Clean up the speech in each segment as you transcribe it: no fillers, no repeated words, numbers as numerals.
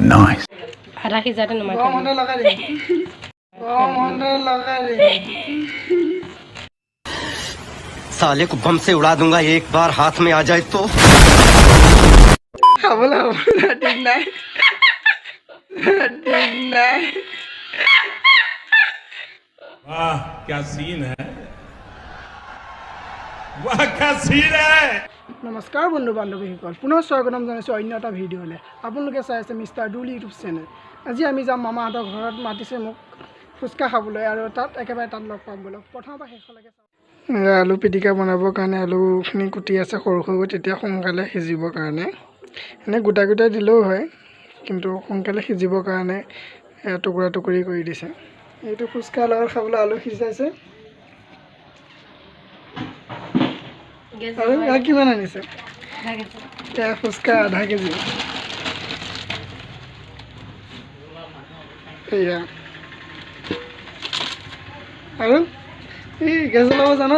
Nice. आधा खिजाते नमाज साले को बम से उड़ा दूंगा एक बार हाथ में आ जाए तो ठीक नहीं वाह क्या सीन है वाह क्या सीन है नमस्कार बंधु बान्धवीসকল पुनः स्वागतम जनाइছোঁ অন্য এটা ভিডিঅ'লৈ আপোনালোকে চাই আছে Mr.Dul ইউটিউব চেনেল আজি আমি যাম মামাহঁতৰ ঘৰত মাতিছে মোক ফুচকা খাবলৈ আৰু তাত একেবাৰে তাত লগ পাম বলক প্ৰথমৰ পৰা শেষলৈকে চাওঁ আলু পিটিকা বনাবৰ কাৰণে আলুখিনি কুটি আছে সৰু সৰু তেতিয়া সোনকালে সিজিবৰ কাৰণে এনে গোটা গোটা দিলেও হয় কিন্তু সোনকালে সিজিবৰ কাৰণে টুকুৰা টুকুৰি কৰি দিছে এইটো ফুচকা লগত খাবলৈ আলু সিজাইছে আৰু কিমান আনিছে ফুচকা আধা কেজি এয়া আৰু এই গেছ ল'ব জানো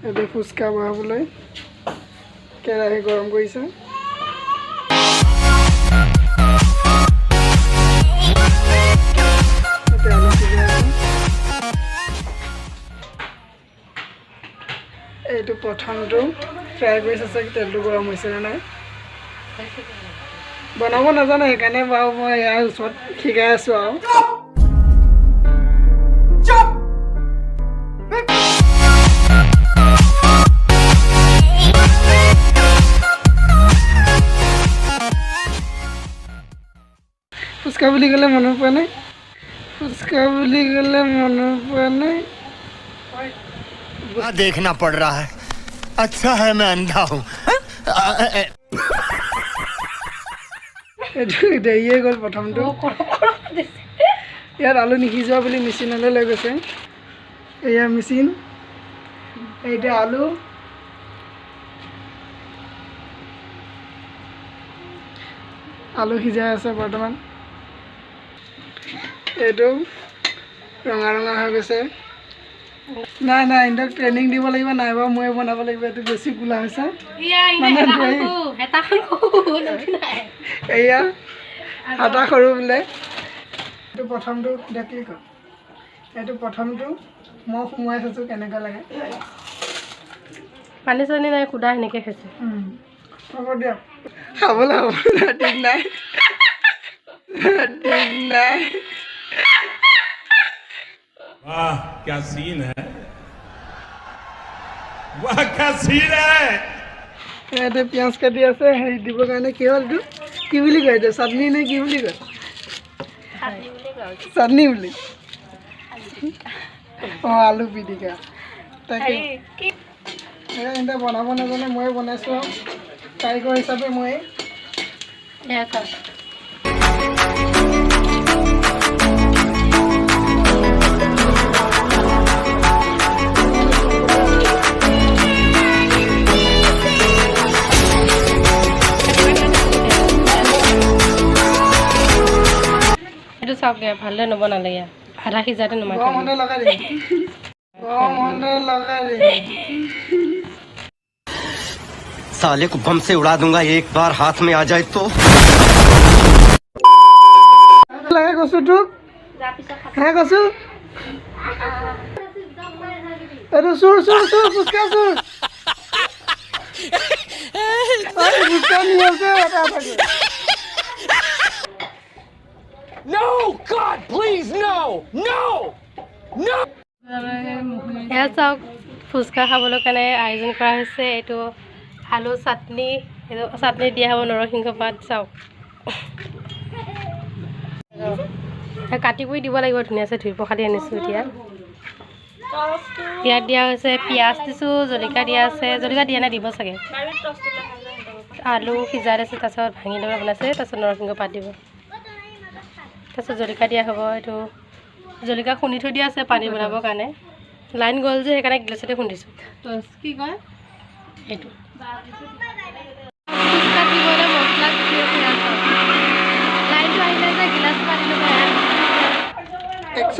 এইটো ফুচকা বনাবলৈ কেৰাহী গৰম কৰিছে এইটো প্ৰথমটো ফ্ৰাই কৰি আছে তেলটো গৰম হৈছে নে নাই বনাব নাজানো সেইকাৰণে বাৰু মই ইয়াৰ ওচৰত শিকাই আছোঁ আৰু ফুচকা বুলি ক'লে মনত পোৱা নাই ফুচকা বুলি ক'লে মনত পোৱা নাই देखना पड़ रहा है अच्छा है मैं अंधा हूँ দেৰিয়ে গ'ল প্ৰথমটো ইয়াত আলু নিসিজোৱা বুলি মেচিনলৈ লৈ গৈছে এয়া মেচিন এইটো আলু সিজাই আছে বৰ্তমান এইটো ৰঙা ৰঙা হৈ গৈছে নাই নাই ইহঁতক ট্ৰেইনিং দিব লাগিব নাই বাৰু মই বনাব লাগিব এইটো বেছি কোলা হৈছে এয়া হাতা সৰু বোলে এইটো প্ৰথমটো দেখি ক এইটো প্ৰথমটো মই সোমোৱাই থৈছোঁ কেনেকুৱা লাগে পানী চানী নাই সুদা সেনেকৈ খাইছে হ'ব দিয়ক খাবলৈ হ'ব ঠিক নাই वाह क्या सीन है वाह क्या सीन है ইয়াতে পিঁয়াজ কাটি আছে হেৰি দিবৰ কাৰণে কি হ'ল কি বুলি কয় এইটো চাটনি নে কি বুলি কয় চাটনি বুলি অঁ আলু পিটিকা তাকে এতিয়া বনাব নাজানে মই বনাইছোঁ আৰু কাৰিকৰ হিচাপে মই এইটো চাওক ভালদৰে নবনালে ইয়াত আধা সিজাতে নমাই साले को बम से उड़ा दूंगा एक बार हाथ में आ जाए तो লাগে কচুটোক হে কচু এইটো চুৰ ফুচকা চুৰ ফুচকা নি আছে এটা থাকে No God please no এয়া চাওক ফুচকা খাবলৈ কাৰণে আয়োজন কৰা হৈছে এইটো আলু চাটনি এইটো চাটনি দিয়া হ'ব নৰসিংহ পাত চাওক কাটি কৰি দিব লাগিব ধুনীয়াছে ধুই পখালি আনিছোঁ এতিয়া ইয়াত দিয়া হৈছে পিঁয়াজ দিছোঁ জলকীয়া দিয়া আছে জলকীয়া দিয়া নাই দিব চাগে আলু সিজাই দিছোঁ তাৰপিছত ভাঙি লৈ বনাইছে তাৰপিছত নৰসিংহ পাত দিব তাৰপিছত জলকীয়া দিয়া হ'ব এইটো জলকীয়া খুন্দি থৈ দিয়া আছে পানী বনাবৰ কাৰণে লাইন গ'ল যে সেইকাৰণে গিলাচতে খুন্দিছোঁ কি কয় এইটো মছলা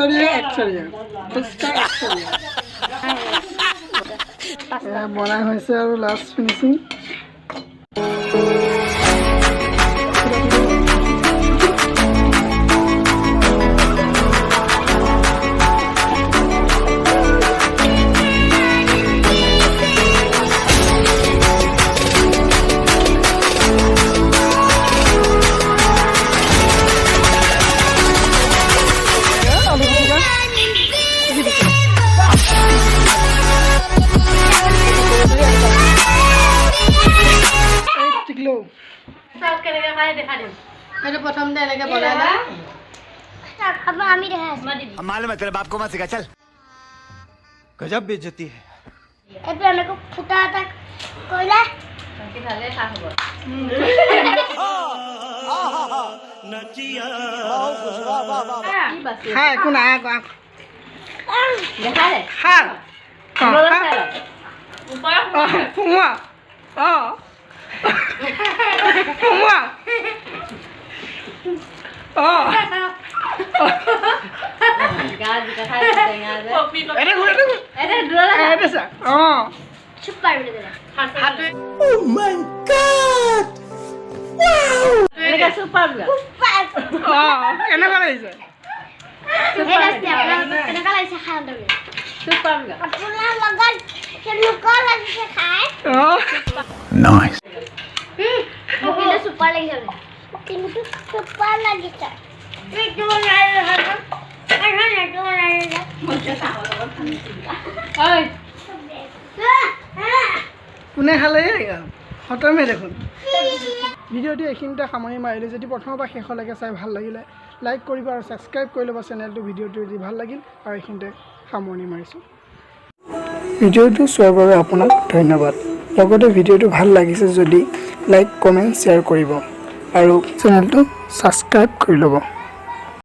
একচৰীয়া ফুচকা একচৰীয়া বনাই হৈছে আৰু লাষ্ট ফিনিচিং मालूम है तेरे बाप को मत सिखा चल गजब बेइज्जती है Nice. কোনে খালে খতমে দেখোন ভিডিঅ'টি এইখিনিতে সামৰি মাৰিলোঁ যদি প্ৰথমৰ পৰা শেষলৈকে চাই ভাল লাগিলে লাইক কৰিব আৰু ছাবস্ক্ৰাইব কৰি ল'ব চেনেলটো ভিডিঅ'টো যদি ভাল লাগিল আৰু এইখিনিতে সামৰণি মাৰিছোঁ ভিডিঅ'টো চোৱাৰ বাবে আপোনাক ধন্যবাদ লগতে ভিডিঅ'টো ভাল লাগিছে যদি লাইক কমেণ্ট শ্বেয়াৰ কৰিব আৰু চেনেলটো ছাবস্ক্ৰাইব কৰি ল'ব